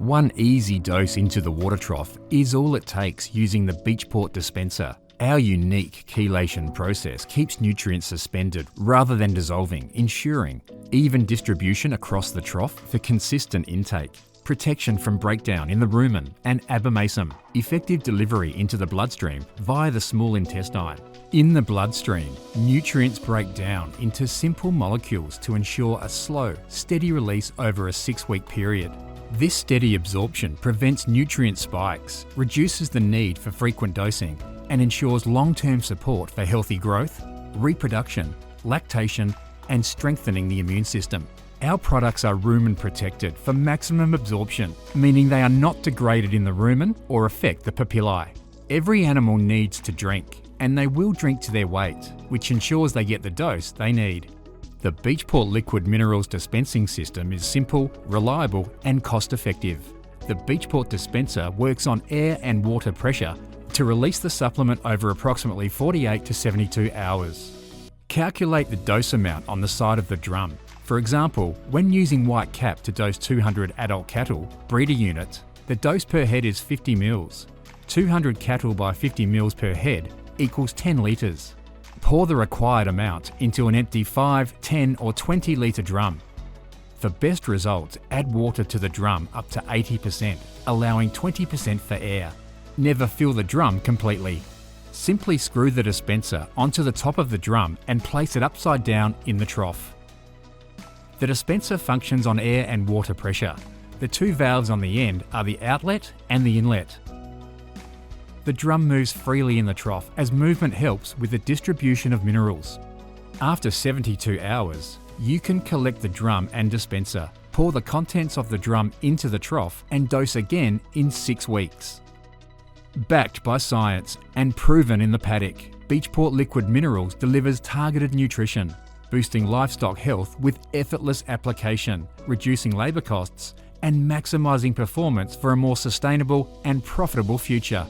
One easy dose into the water trough is all it takes using the Beachport Dispenser. Our unique chelation process keeps nutrients suspended rather than dissolving, ensuring even distribution across the trough for consistent intake, protection from breakdown in the rumen and abomasum, effective delivery into the bloodstream via the small intestine. In the bloodstream, nutrients break down into simple molecules to ensure a slow, steady release over a 6-week period. This steady absorption prevents nutrient spikes, reduces the need for frequent dosing, and ensures long-term support for healthy growth, reproduction, lactation, and strengthening the immune system. Our products are rumen protected for maximum absorption, meaning they are not degraded in the rumen or affect the papillae. Every animal needs to drink, and they will drink to their weight, which ensures they get the dose they need. The Beachport Liquid Minerals dispensing system is simple, reliable, and cost-effective. The Beachport Dispenser works on air and water pressure to release the supplement over approximately 48 to 72 hours. Calculate the dose amount on the side of the drum. For example, when using white cap to dose 200 adult cattle, breeder units, the dose per head is 50 mils. 200 cattle by 50 mils per head equals 10 litres. Pour the required amount into an empty 5, 10 or 20 litre drum. For best results, add water to the drum up to 80%, allowing 20% for air. Never fill the drum completely. Simply screw the dispenser onto the top of the drum and place it upside down in the trough. The dispenser functions on air and water pressure. The two valves on the end are the outlet and the inlet. The drum moves freely in the trough as movement helps with the distribution of minerals. After 72 hours, you can collect the drum and dispenser, pour the contents of the drum into the trough and dose again in 6 weeks. Backed by science and proven in the paddock, Beachport Liquid Minerals delivers targeted nutrition, boosting livestock health with effortless application, reducing labour costs and maximising performance for a more sustainable and profitable future.